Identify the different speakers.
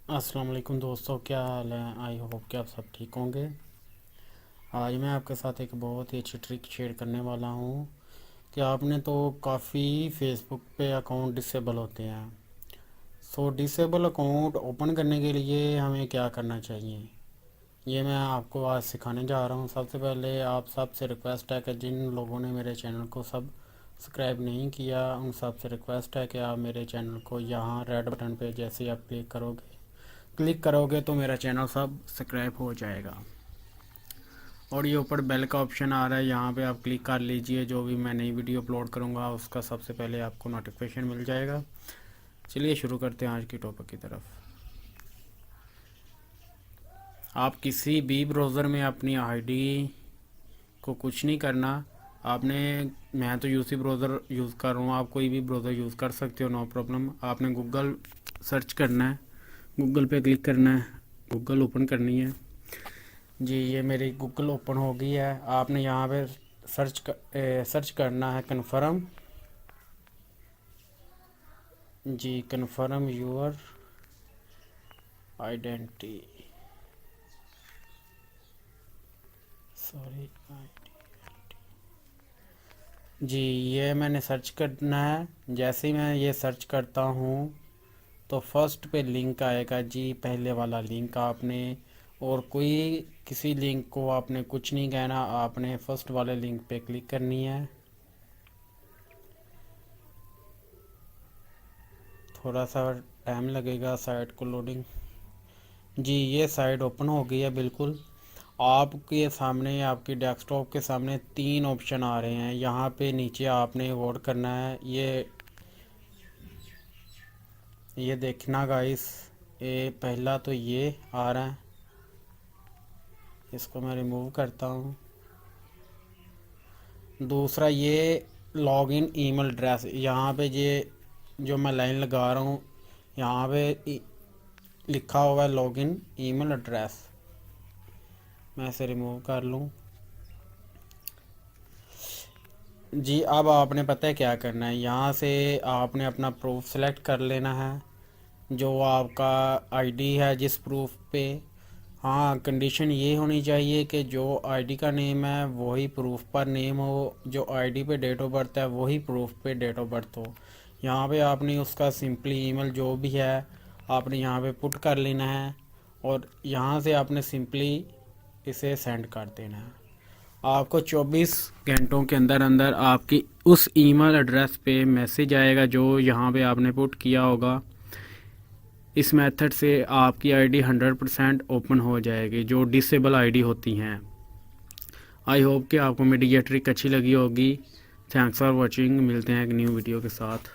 Speaker 1: अस्सलाम वालेकुम दोस्तों, क्या हाल है। आई होप कि आप सब ठीक होंगे। आज मैं आपके साथ एक बहुत ही अच्छी ट्रिक शेयर करने वाला हूँ कि आपने तो काफ़ी फेसबुक पे अकाउंट डिसेबल होते हैं। सो डिसेबल अकाउंट ओपन करने के लिए हमें क्या करना चाहिए, ये मैं आपको आज सिखाने जा रहा हूँ। सबसे पहले आप सबसे रिक्वेस्ट है कि जिन लोगों ने मेरे चैनल को सब्सक्राइब नहीं किया, उन सबसे रिक्वेस्ट है कि आप मेरे चैनल को यहाँ रेड बटन पे जैसे ही आप क्लिक करोगे तो मेरा चैनल सब्सक्राइब हो जाएगा। और ये ऊपर बेल का ऑप्शन आ रहा है, यहाँ पे आप क्लिक कर लीजिए। जो भी मैं नई वीडियो अपलोड करूँगा उसका सबसे पहले आपको नोटिफिकेशन मिल जाएगा। चलिए शुरू करते हैं आज की टॉपिक की तरफ। आप किसी भी ब्राउज़र में अपनी आईडी को कुछ नहीं करना। आपने मैं तो यूसी ब्राउज़र यूज़ कर रहा हूँ, आप कोई भी ब्राउज़र यूज़ कर सकते हो, नो प्रॉब्लम। आपने गूगल सर्च करना है, गूगल पे क्लिक करना है, गूगल ओपन करनी है। जी, ये मेरी गूगल ओपन हो गई है। आपने यहाँ पे सर्च करना है कन्फर्म। जी, कन्फर्म यूर आइडेंटिटी, सॉरी जी, ये मैंने सर्च करना है। जैसे ही मैं ये सर्च करता हूँ तो फर्स्ट पे लिंक आएगा जी, पहले वाला लिंक। आपने और कोई किसी लिंक को आपने कुछ नहीं कहना, आपने फर्स्ट वाले लिंक पे क्लिक करनी है। थोड़ा सा टाइम लगेगा साइट को लोडिंग। जी, ये साइट ओपन हो गई है बिल्कुल। आपके सामने, आपके डेस्कटॉप के सामने तीन ऑप्शन आ रहे हैं। यहाँ पे नीचे आपने वोट करना है। ये देखना गाइस, ये पहला तो ये आ रहा है, इसको मैं रिमूव करता हूँ। दूसरा ये लॉगिन ईमेल एड्रेस, यहाँ पे ये जो मैं लाइन लगा रहा हूँ, यहाँ पे लिखा हुआ है लॉगिन ईमेल एड्रेस। मैं इसे रिमूव कर लूँ। जी, अब आपने पता है क्या करना है। यहाँ से आपने अपना प्रूफ सेलेक्ट कर लेना है, जो आपका आईडी है जिस प्रूफ पे। हाँ, कंडीशन ये होनी चाहिए कि जो आईडी का नेम है वही प्रूफ पर नेम हो, जो आईडी पे डेट ऑफ बर्थ है वही प्रूफ पे डेट ऑफ बर्थ हो। यहाँ पे आपने उसका सिंपली ईमेल जो भी है आपने यहाँ पे पुट कर लेना है, और यहाँ से आपने सिंपली इसे सेंड कर देना है। आपको 24 घंटों के अंदर अंदर आपकी उस ईमेल एड्रेस पे मैसेज आएगा जो यहाँ पे आपने पुट किया होगा। इस मेथड से आपकी आईडी 100% ओपन हो जाएगी, जो डिसेबल आईडी होती हैं। आई होप कि आपको मेरी ये ट्रिक अच्छी लगी होगी। Thanks for watching. मिलते हैं एक न्यू वीडियो के साथ।